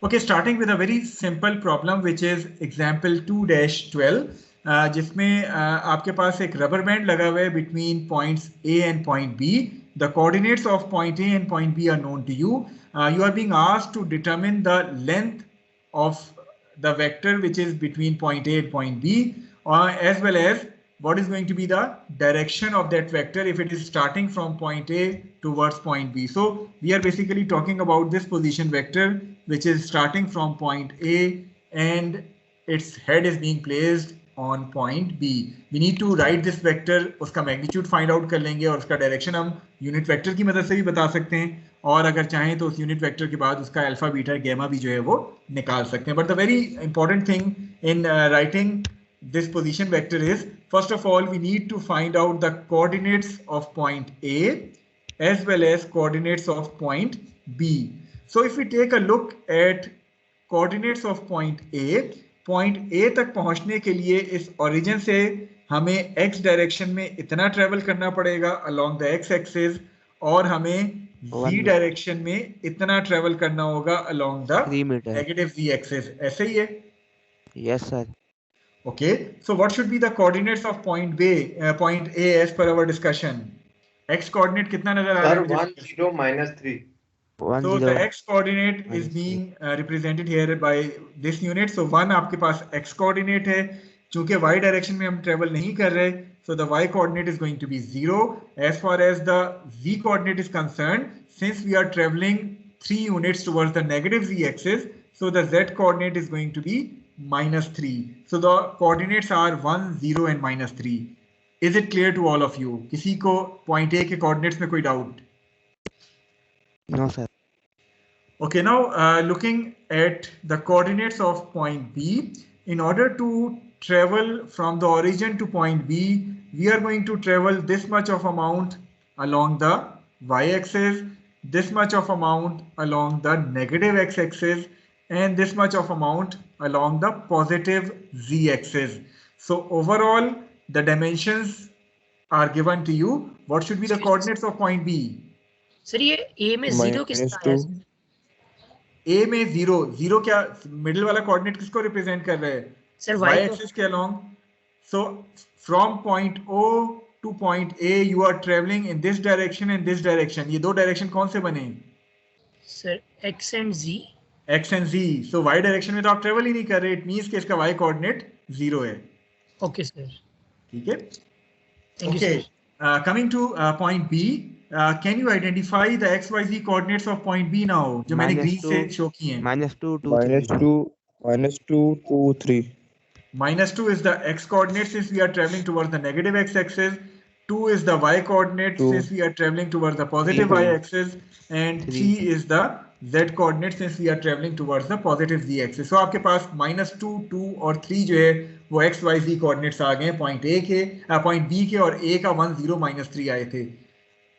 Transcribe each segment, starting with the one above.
Okay, starting with a very simple problem which is example 2-12 जिसमें आपके पास एक rubber band लगा हुआ है between points A and point B. The coordinates of point A and point B are known to you. You are being asked to determine the length of the vector which is between point A and point B, as well as what is going to be the direction of that vector if it is starting from point A towards point B. So we are basically talking about this position vector which is starting from point A and its head is being placed on point B. We need to write this vector, उसका magnitude find out कर लेंगे और उसका direction हम unit vector की मदद से भी बता सकते हैं, और अगर चाहें तो उस unit vector के बाद उसका alpha, beta, gamma भी जो है वो निकाल सकते हैं. But the very important thing in writing this position vector is, first of all, we need to find out the coordinates of point A as well as coordinates of point B. So if we take a look at coordinates of point A तक पहुंचने के लिए इस origin से हमें x direction में इतना travel करना पड़ेगा along the x axis, और हमें z direction में इतना travel करना होगा along the negative z axis. ऐसे ही है? Yes, sir. Okay, so what should be the coordinates of point A as per our discussion? X coordinate कितना नजर आ रहा है? 1, 0, -3. So the x coordinate is being represented here by this unit. So 1 आपके पास x coordinate है, चूंकि y direction में हम travel नहीं कर रहे, so the y coordinate is going to be 0. As far as the z coordinate is concerned, since we are traveling 3 units towards the negative z axis, so the z coordinate is going to be -3. So the coordinates are 1, 0 and -3. Is it clear to all of you? किसी को point A के coordinates में कोई doubt? No, sir. Okay, now looking at the coordinates of point B, in order to travel from the origin to point B, we are going to travel this much of amount along the y-axis, this much of amount along the negative x-axis, and this much of amount along the positive z-axis. So overall, the dimensions are given to you. What should be the coordinates of point B? Sir ये A में 0 किसका है? A में 0 क्या middle वाला coordinate किसको represent कर रहा है? सर y एक्सिस के along. So from point O to point A you are traveling in this direction and this direction. ये दो डायरेक्शन कौन से बने? Sir x and z. X and z. So y direction में तो आप travel ही नहीं कर रहे. इट मींस कि इसका y कोऑर्डिनेट 0 है. Okay sir. ठीक है. Thank you sir. Coming to point B. Can you identify the XYZ coordinates of point B now? जो मैंने ग्रीन से शो किए हैं. -2, 2, 3. -2 is the x coordinate since we are traveling towards the negative x axis. 2 is the y coordinate since we are traveling towards the positive y axis, and 3 is the z coordinate since we are traveling towards the positive z axis. So आपके पास -2, 2 और 3 जो है वो XYZ coordinates आ गए point A के, point B के, और A का 1, 0, -3 आए थे.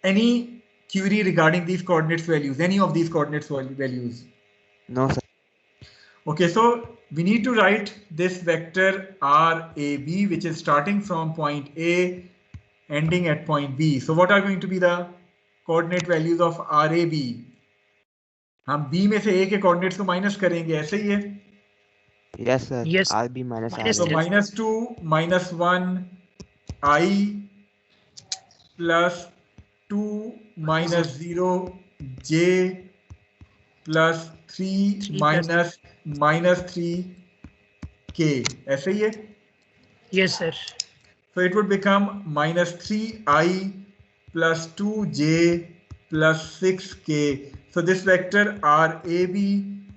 Any query regarding these coordinates values? Any of these coordinates values? No, sir. Okay, so we need to write this vector RAB, which is starting from point A, ending at point B. So what are going to be the coordinate values of RAB? हम B में से A के coordinates को minus करेंगे, ऐसे ही है? Yes, sir. Yes. RB minus RA. So -2, -1 I plus 2 -0 j plus 3 -3 k. ऐसे ही है? Yes sir. So it would become -3i plus 2j plus 6k. So this vector RAB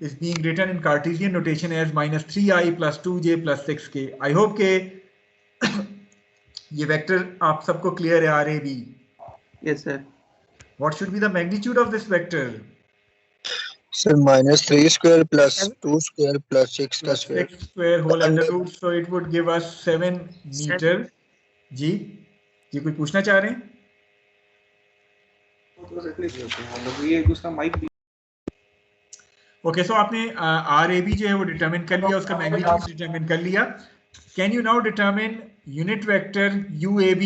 is being written in Cartesian notation as -3i plus 2j plus 6k. I hope के ये vector आप सबको clear है RAB. Yes, sir. What should be the magnitude of this vector? Sir, -3 square plus 2 square plus 6 का square. 6 square whole under root, so it would give us 7 meter. जी कोई पूछना चाह रहे हैं? Okay, so आपने RAB जो है वो डिटरमिन कर लिया, उसका मैग्नीट्यूड डिटरमिन कर लिया. Can you now determine unit vector UAB?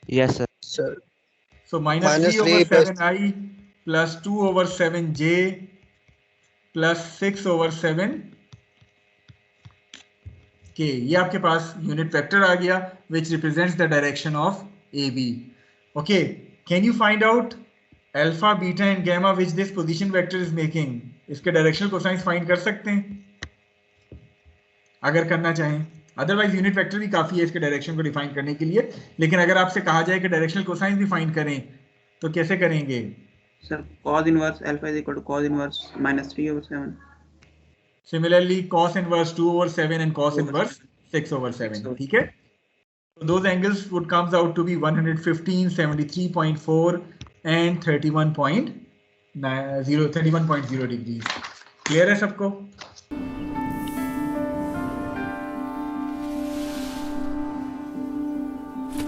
Yes, sir. Sir, So minus Minus 3 over 3 plus- 7i plus 2 over 7j plus 6 over 7k. ये आपके पास यूनिट वेक्टर आ गया which represents the direction of AB. Okay, can you find out alpha, beta and gamma which this position vector is making? इसके directional cosines find कर सकते हैं अगर करना चाहें. अदरवाइज यूनिट वेक्टर भी काफी है इसके डायरेक्शन को डिफाइन करने के लिए, लेकिन अगर आपसे कहा जाए कि डायरेक्शनल कोसाइंस भी फाइंड करें तो कैसे करेंगे? Sir, cos inverse alpha is equal to cos inverse minus 3 over 7. Similarly, cos inverse 2 over 7 and cos inverse 6 over 7. ठीक है? So those angles would comes out to be 115, 73.4 and 31.0 degrees. Clear है सबको?